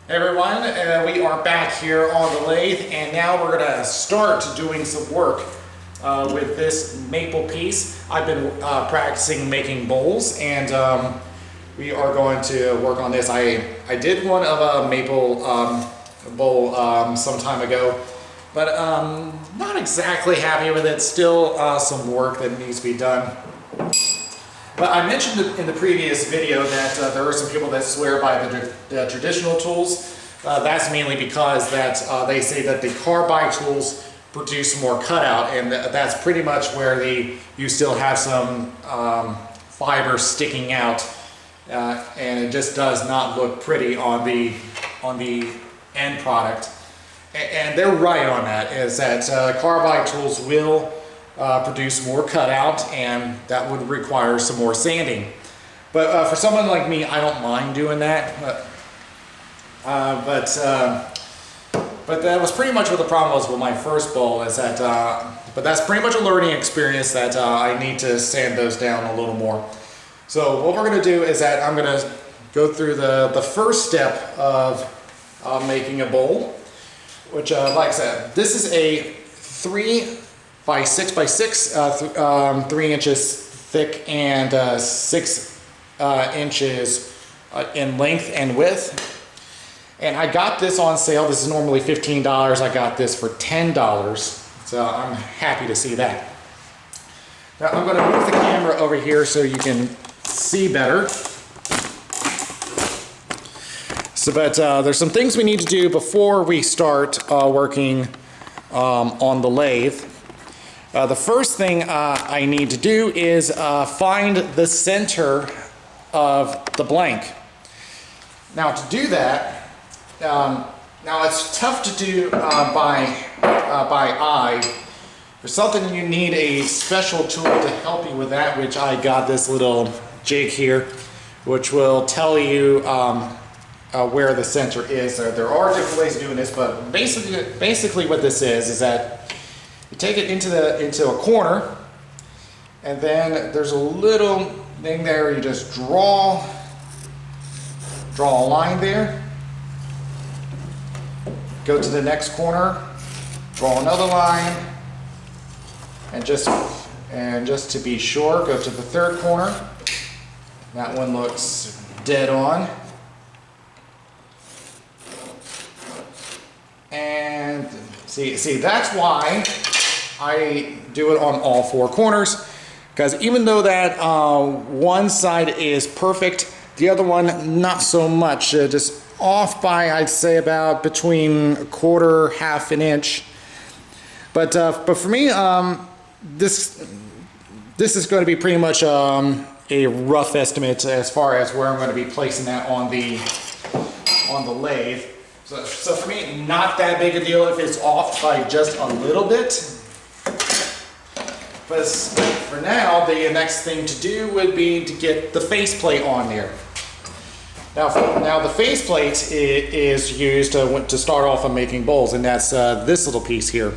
Hey everyone, we are back here on the lathe, and now we're going to start doing some work with this maple piece. I've been practicing making bowls, and we are going to work on this. I did one of a maple bowl some time ago, but not exactly happy with it. Still some work that needs to be done. But I mentioned in the previous video that there are some people that swear by the traditional tools. That's mainly because that they say that the carbide tools produce more cutout, and that's pretty much where you still have some fiber sticking out, and it just does not look pretty on the end product. And they're right on that. Is that carbide tools will produce more cutout, and that would require some more sanding. But for someone like me, I don't mind doing that. But that was pretty much what the problem was with my first bowl. Is that but that's pretty much a learning experience that I need to sand those down a little more. So what we're going to do is that I'm going to go through the first step of making a bowl, which like I said, this is a 3 by 6 by 6, 3 inches thick and 6 inches in length and width. And I got this on sale. This is normally $15. I got this for $10, so I'm happy to see that. Now I'm going to move the camera over here so you can see better. So, but there's some things we need to do before we start working on the lathe. The first thing I need to do is find the center of the blank. Now to do that, now it's tough to do by eye. There's something you need a special tool to help you with that, which I got this little jig here, which will tell you where the center is. There are different ways of doing this, but basically what this is that you take it into a corner, and then there's a little thing there. You just draw a line there. Go to the next corner, draw another line, and just to be sure, go to the third corner. That one looks dead on. And see, that's why I do it on all 4 corners, because even though that one side is perfect, the other one not so much, just off by, I'd say, about between 1/4, half an inch. But for me, this is going to be pretty much a rough estimate as far as where I'm going to be placing that on the lathe. So for me, not that big a deal if it's off by just a little bit. But for now, the next thing to do would be to get the faceplate on there. Now the faceplate is used to start off on making bowls, and that's this little piece here.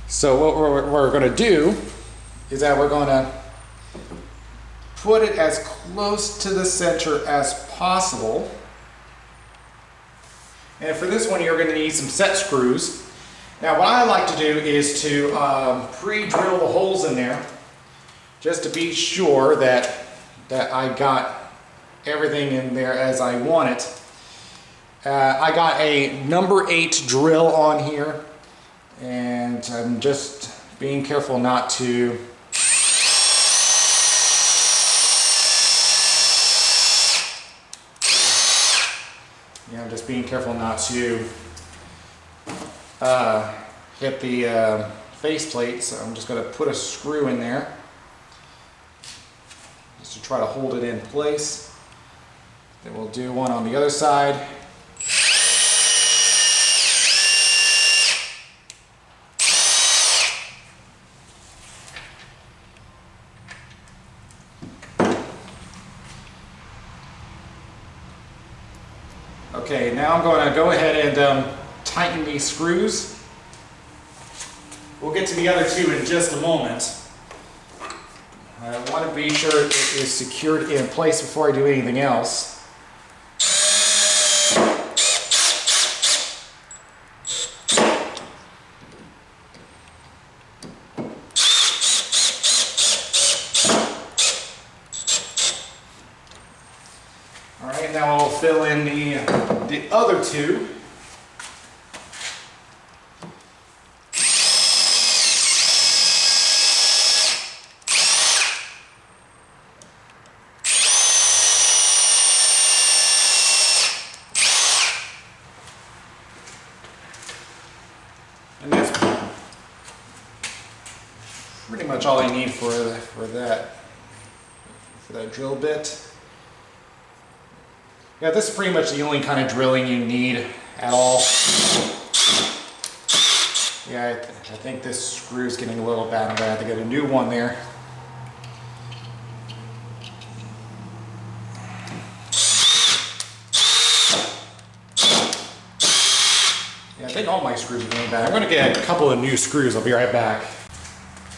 So what we're going to do is that we're going to put it as close to the center as possible. And for this one, you're going to need some set screws. Now what I like to do is to pre-drill the holes in there, just to be sure that I got everything in there as I want it. I got a number 8 drill on here, and I'm just being careful not to hit the faceplate. So I'm just going to put a screw in there just to try to hold it in place. Then we'll do one on the other side. Okay, now I'm going to go ahead and tighten these screws. We'll get to the other 2 in just a moment. I want to be sure it is secured in place before I do anything else. in the other two. And that's pretty much all I need for that drill bit. Yeah, this is pretty much the only kind of drilling you need at all. Yeah, I think this screw is getting a little bad. I'm gonna have to get a new one there. Yeah, I think all my screws are getting bad. I'm gonna get a couple of new screws. I'll be right back.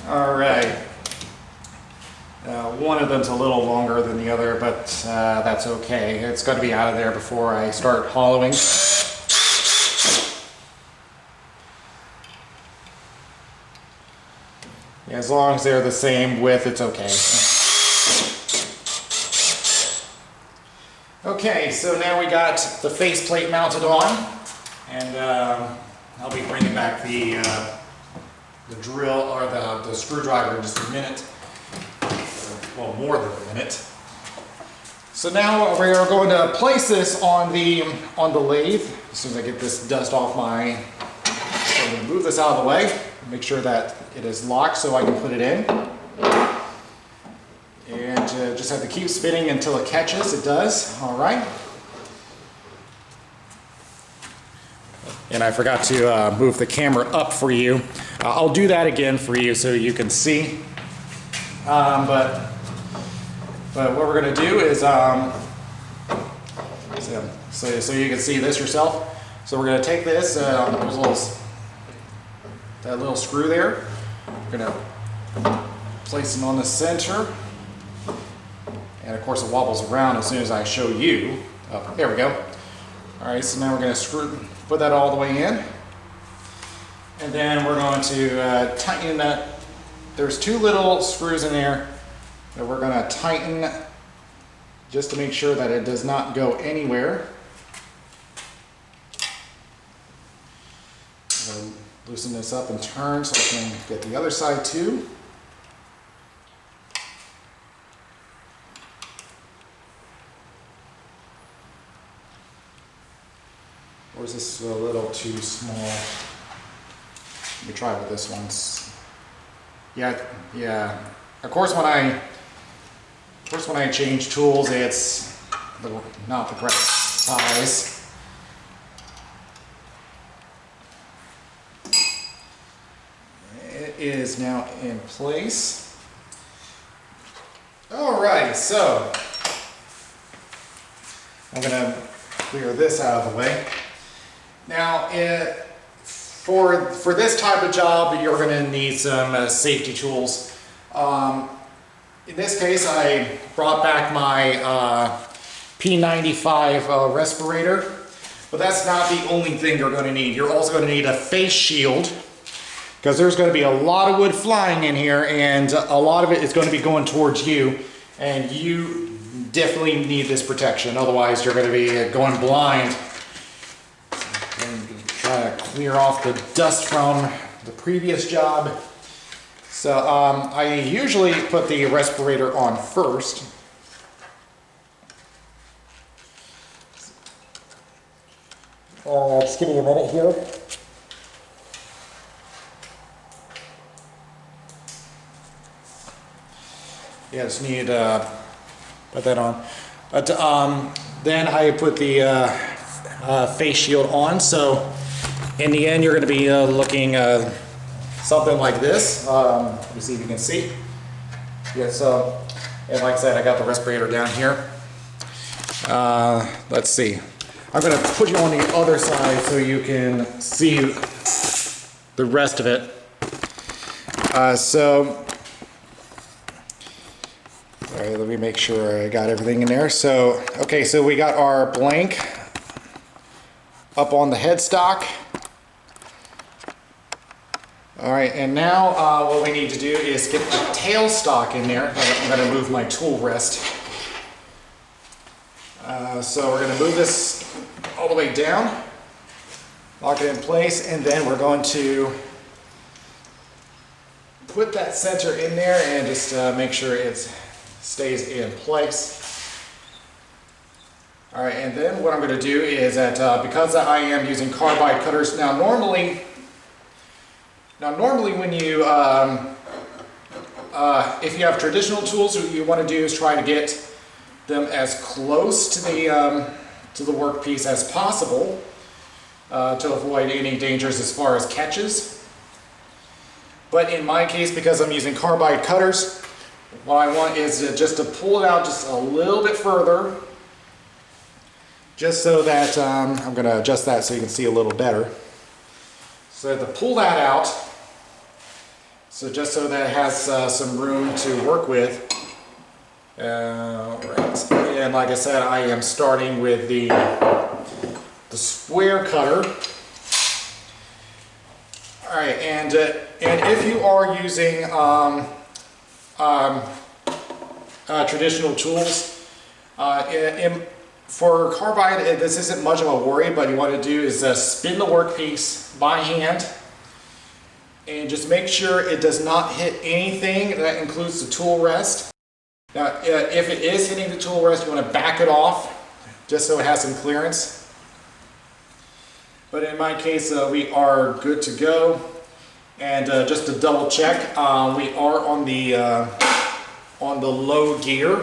All right. One of them's a little longer than the other, but that's okay. It's got to be out of there before I start hollowing. Yeah, as long as they're the same width, it's okay. Okay, so now we got the faceplate mounted on, and I'll be bringing back the drill or the screwdriver in just a minute. Well, more than a minute. So now we are going to place this on the lathe. As soon as I get this dust off my, so I'm going to move this out of the way, make sure that it is locked so I can put it in. And just have to keep spinning until it catches. It does. All right. And I forgot to move the camera up for you. I'll do that again for you so you can see. But what we're going to do is, so you can see this yourself. So we're going to take this, there's that little screw there. We're going to place it on the center. And of course it wobbles around as soon as I show you. Oh, there we go. All right, so now we're going to put that all the way in. And then we're going to tighten that. There's two little screws in there that we're going to tighten just to make sure that it does not go anywhere. I'm going to loosen this up and turn so I can get the other side too. Or is this a little too small? Let me try with this one. Yeah. Of course, when I change tools, it's not the correct size. It is now in place. All right, so I'm gonna clear this out of the way. Now, for this type of job, you're going to need some safety tools. In this case, I brought back my P95 respirator, but that's not the only thing you're going to need. You're also going to need a face shield, because there's going to be a lot of wood flying in here, and a lot of it is going to be going towards you, and you definitely need this protection. Otherwise, you're going to be going blind. Try to clear off the dust from the previous job. So I usually put the respirator on first. Just give me a minute here. Yeah, just need to put that on. But then I put the face shield on. So in the end, you're going to be looking something like this. Let me see if you can see. Yeah, so, and like I said, I got the respirator down here. Let's see. I'm going to put you on the other side so you can see the rest of it. All right, let me make sure I got everything in there. So, okay, so we got our blank up on the headstock. All right, and now what we need to do is get the tailstock in there. I'm going to move my tool rest. So we're going to move this all the way down, lock it in place, and then we're going to put that center in there and just make sure it stays in place. All right, and then what I'm going to do is that because I am using carbide cutters, now normally when you if you have traditional tools, what you want to do is try to get them as close to the workpiece as possible to avoid any dangers as far as catches. But in my case, because I'm using carbide cutters, what I want is just to pull it out just a little bit further, just so that I'm going to adjust that so you can see a little better. So to pull that out, so just so that it has some room to work with. Right. And like I said, I am starting with the square cutter. All right, and if you are using traditional tools, for carbide, this isn't much of a worry, but you want to do is spin the workpiece by hand and just make sure it does not hit anything. That includes the tool rest. Now, if it is hitting the tool rest, you want to back it off just so it has some clearance. But in my case, we are good to go. And just to double check, we are on the low gear.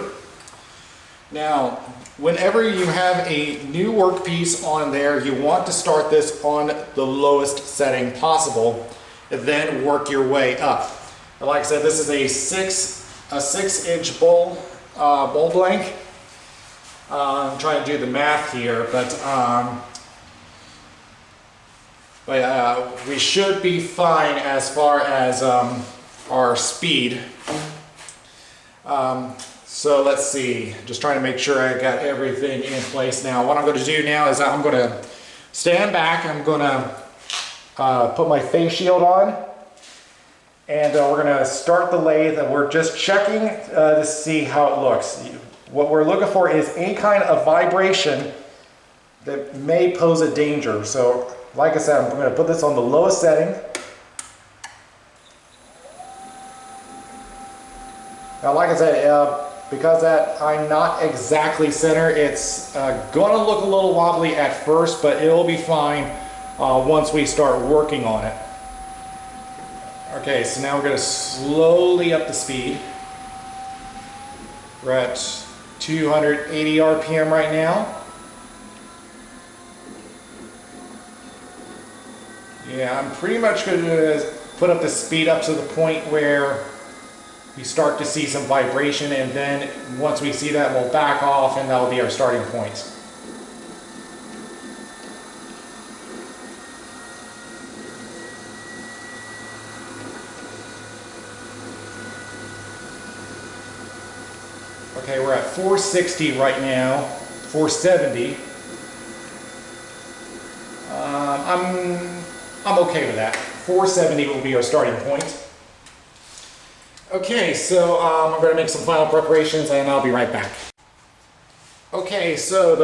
Now, whenever you have a new workpiece on there, you want to start this on the lowest setting possible, and then work your way up. And like I said, this is a 6-inch bowl blank. I'm trying to do the math here, but we should be fine as far as our speed. So let's see, just trying to make sure I got everything in place now. What I'm going to do now is I'm going to stand back, I'm going to put my face shield on, and we're going to start the lathe, and we're just checking to see how it looks. What we're looking for is any kind of vibration that may pose a danger. So like I said, I'm going to put this on the lowest setting. Now like I said, because I'm not exactly center, it's going to look a little wobbly at first, but it'll be fine once we start working on it. Okay, so now we're going to slowly up the speed. We're at 280 RPM right now. Yeah, I'm pretty much going to put up the speed up to the point where we start to see some vibration, and then once we see that, we'll back off, and that'll be our starting point. Okay, we're at 460 right now, 470. I'm okay with that. 470 will be our starting point. Okay, so I'm going to make some final preparations, and I'll be right back. Okay, so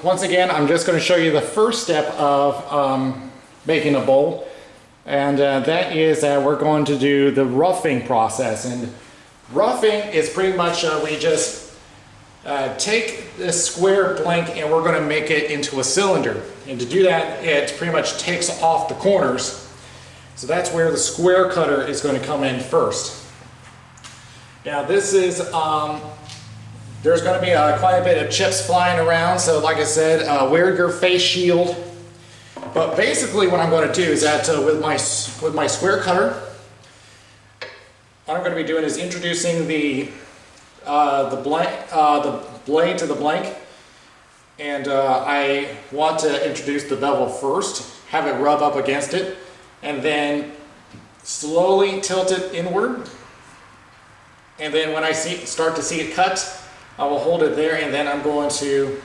once again, I'm just going to show you the first step of making a bowl, and that is that we're going to do the roughing process. And roughing is pretty much we just take this square blank and we're going to make it into a cylinder. And to do that, it pretty much takes off the corners. So that's where the square cutter is going to come in first. Now this is, there's going to be quite a bit of chips flying around, so like I said, wear your face shield. But basically what I'm going to do is that with my square cutter, what I'm going to be doing is introducing the blade to the blank, and I want to introduce the bevel first, have it rub up against it, and then slowly tilt it inward. And then when I start to see it cut, I will hold it there, and then I'm going to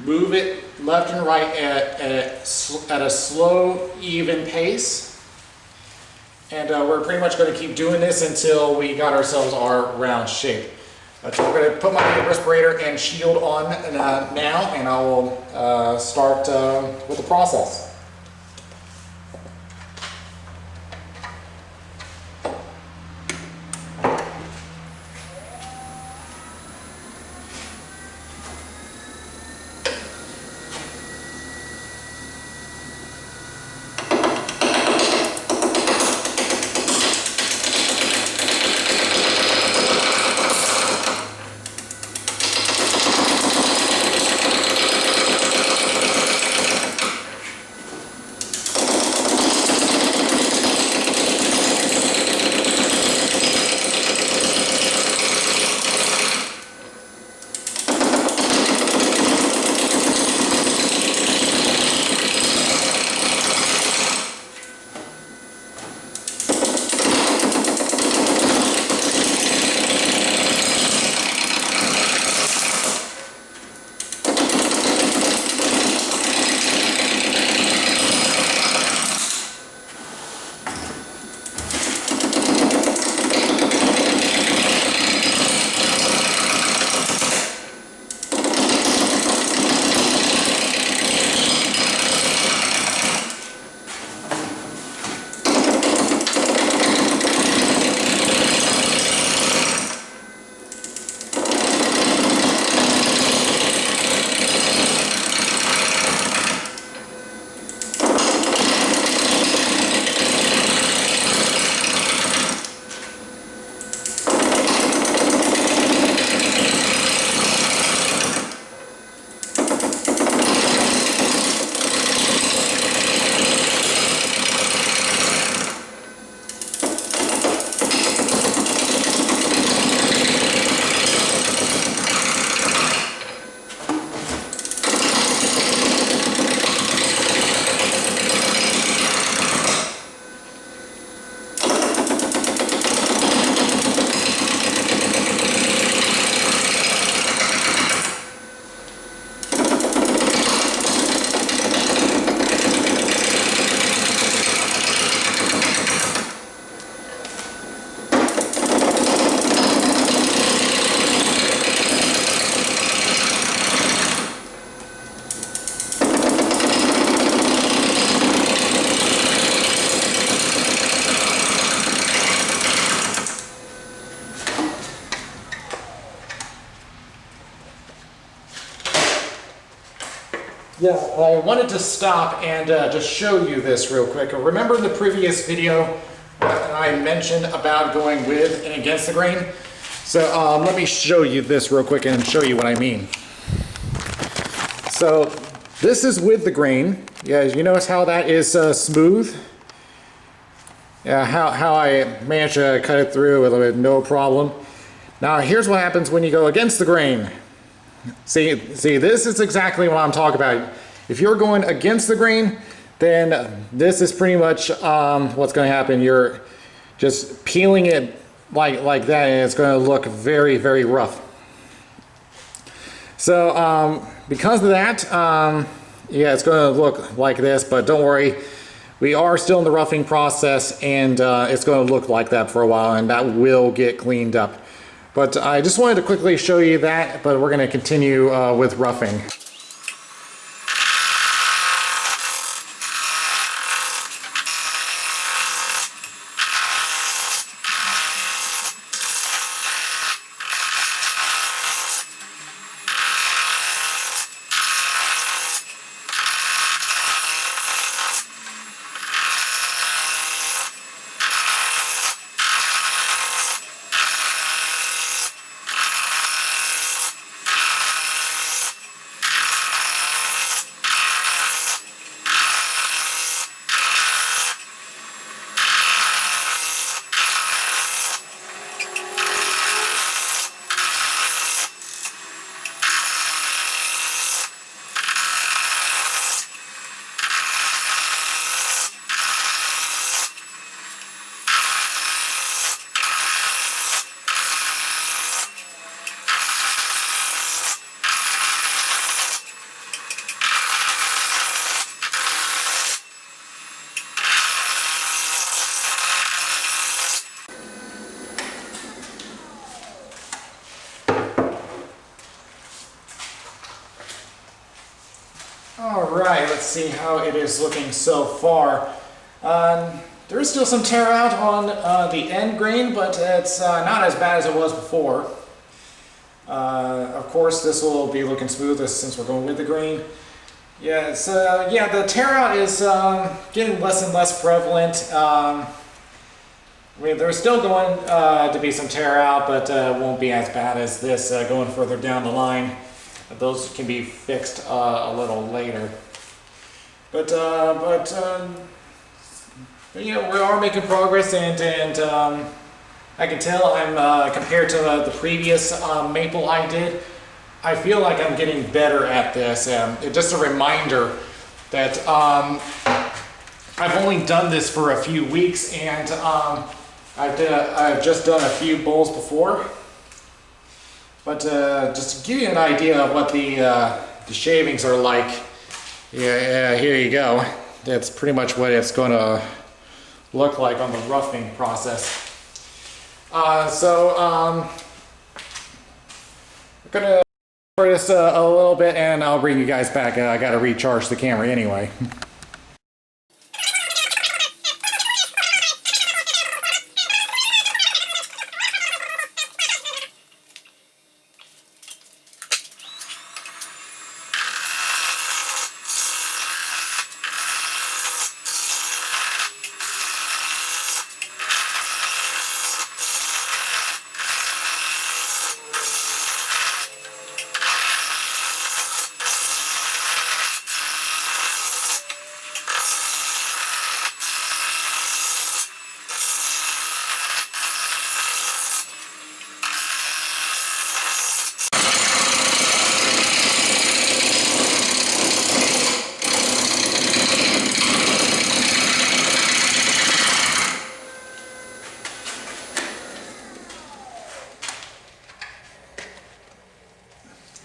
move it left and right at a slow, even pace. And we're pretty much going to keep doing this until we got ourselves our round shape. So I'm going to put my respirator and shield on now, and I will start with the process. Yeah, I wanted to stop and just show you this real quick. Remember in the previous video what I mentioned about going with and against the grain? So let me show you this real quick and show you what I mean. So this is with the grain. Yeah, you notice how that is smooth? Yeah, how I managed to cut it through with no problem. Now here's what happens when you go against the grain. See, this is exactly what I'm talking about. If you're going against the grain, then this is pretty much what's going to happen. You're just peeling it like that, and it's going to look very, very rough. So because of that, yeah, it's going to look like this, but don't worry. We are still in the roughing process, and it's going to look like that for a while, and that will get cleaned up. But I just wanted to quickly show you that, but we're going to continue with roughing. All right, let's see how it is looking so far. There is still some tear out on the end grain, but it's not as bad as it was before. Of course, this will be looking smoother since we're going with the grain. Yeah, the tear out is getting less and less prevalent. I mean, there's still going to be some tear out, but it won't be as bad as this going further down the line. Those can be fixed a little later. But you know, we are making progress, and I can tell I'm compared to the previous maple I did, I feel like I'm getting better at this. Just a reminder that I've only done this for a few weeks, and I've just done a few bowls before. But just to give you an idea of what the shavings are like, yeah, here you go. That's pretty much what it's going to look like on the roughing process. We're gonna for this a little bit, and I'll bring you guys back. I gotta recharge the camera anyway.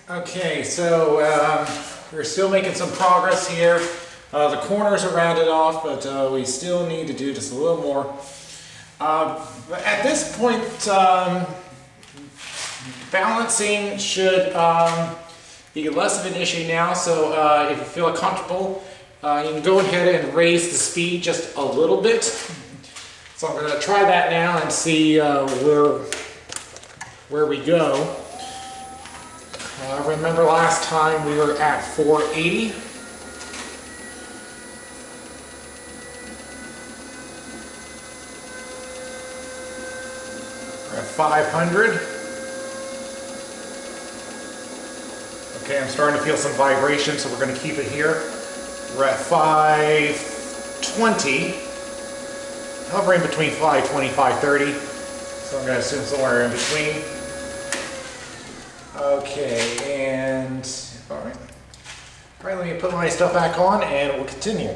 Okay, so we're still making some progress here. The corners are rounded off, but we still need to do just a little more. But at this point, balancing should be less of an issue now, so if you feel comfortable, you can go ahead and raise the speed just a little bit. So I'm going to try that now and see where we go. Remember last time we were at 480. We're at 500. Okay, I'm starting to feel some vibration, so we're going to keep it here. We're at 520. Hovering between 520 and 530. So I'm going to assume somewhere in between. Okay, and all right, let me put my stuff back on and we'll continue.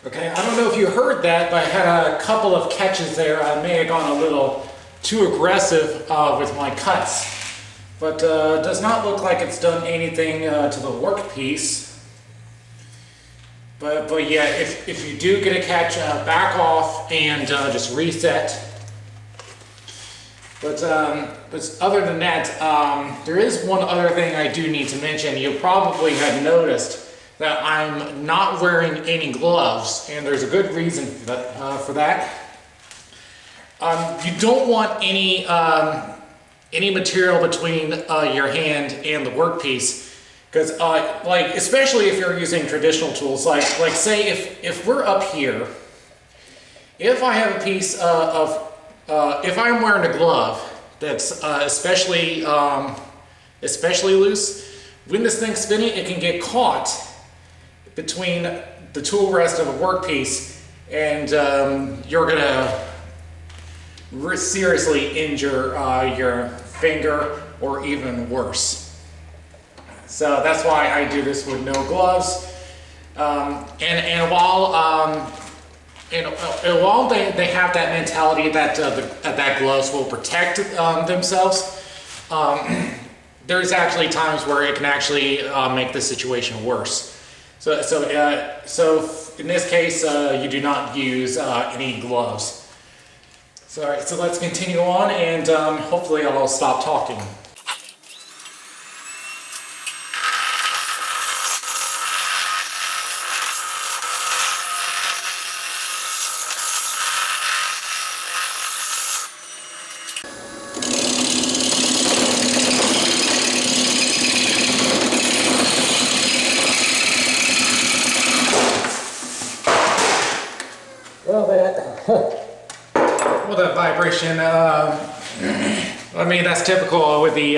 Okay, I don't know if you heard that, but I had a couple of catches there. I may have gone a little too aggressive with my cuts, but does not look like it's done anything to the workpiece. But yeah, if you do get a catch, back off and just reset. But other than that, there is one other thing I do need to mention. You probably have noticed that I'm not wearing any gloves, and there's a good reason for that. You don't want any material between your hand and the workpiece, because like especially if you're using traditional tools, like say if we're up here, if I have a piece if I'm wearing a glove that's especially loose, when this thing's spinning, it can get caught between the tool rest of a workpiece, and you're gonna seriously injure your finger, or even worse. So that's why I do this with no gloves. And while they have that mentality that that gloves will protect themselves, there's actually times where it can actually make the situation worse. So in this case, you do not use any gloves. So, all right, so let's continue on, and hopefully I'll stop talking. Well, that vibration, I mean, that's typical with the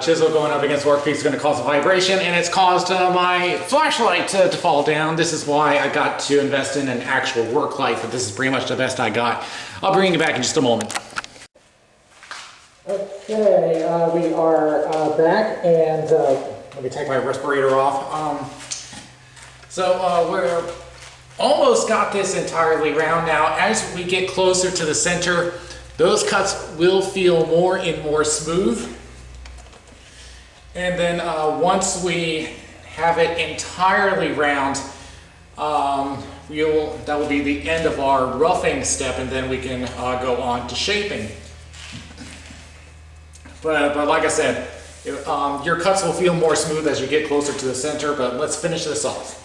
chisel going up against workpiece is going to cause a vibration, and it's caused my flashlight to fall down. This is why I got to invest in an actual work light, but this is pretty much the best I got. I'll bring you back in just a moment. Okay, we are back, and let me take my respirator off. So we're almost got this entirely round now. As we get closer to the center, those cuts will feel more and more smooth. And then once we have it entirely round, that will be the end of our roughing step, and then we can go on to shaping. But like I said, your cuts will feel more smooth as you get closer to the center, but let's finish this off.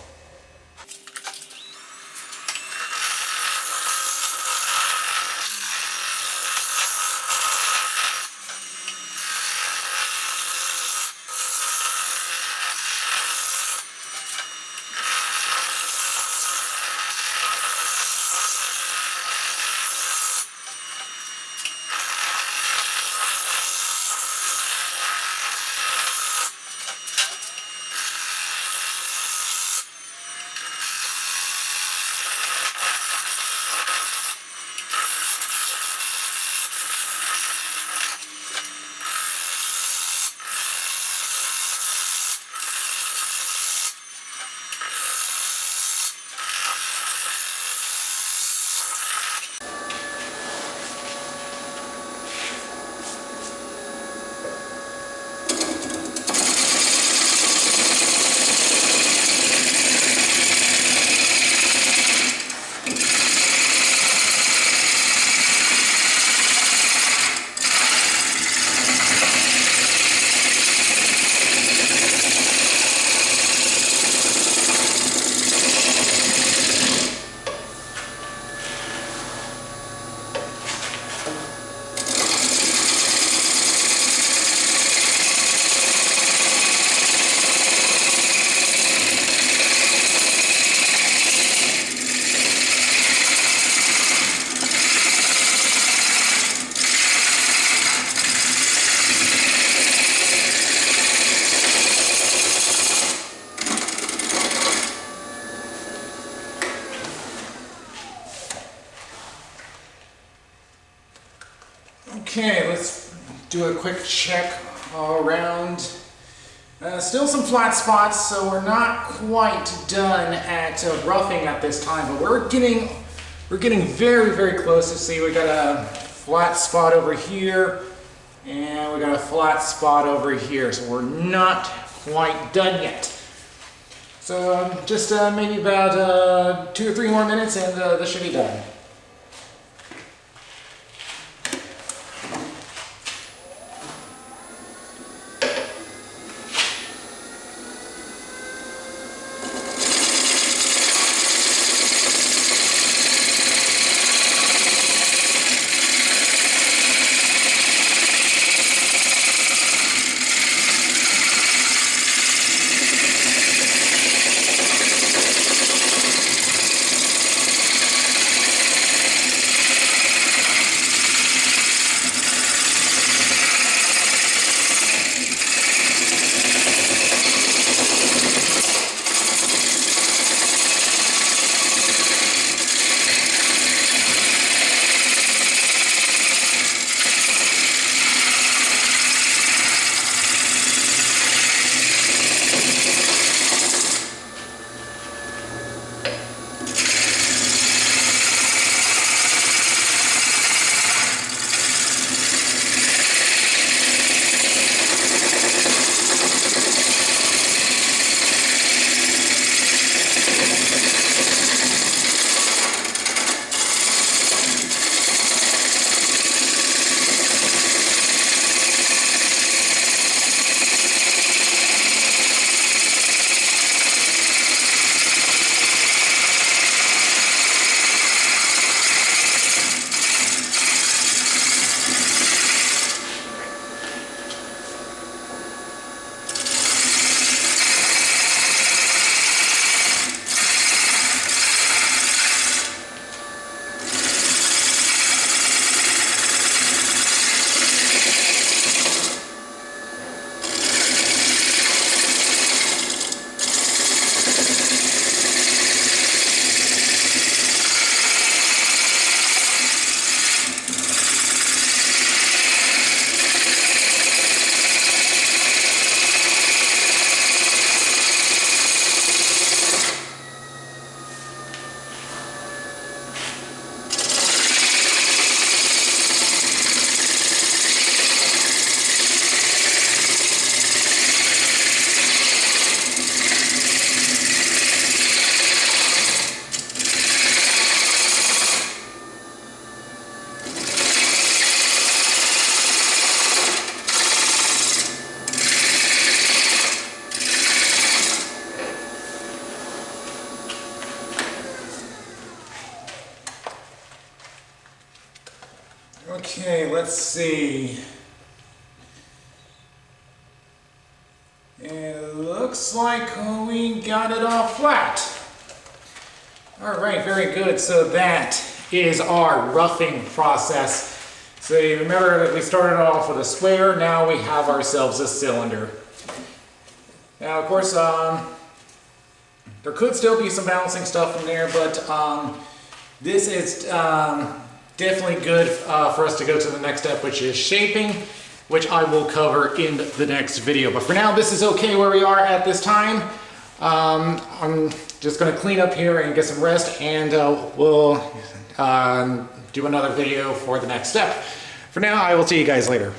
Okay, let's do a quick check all around. Still some flat spots, so we're not quite done at roughing at this time, but we're getting very, very close. To see, we got a flat spot over here, and we got a flat spot over here, so we're not quite done yet. So just maybe about 2 or 3 more minutes, and this should be done. Okay, let's see. It looks like we got it all flat. All right, very good. So that is our roughing process. So you remember that we started off with a square, now we have ourselves a cylinder. Now, of course, there could still be some balancing stuff in there, but this is definitely good for us to go to the next step, which is shaping, which I will cover in the next video. But for now, this is okay where we are at this time. I'm just going to clean up here and get some rest, and we'll do another video for the next step. For now, I will see you guys later.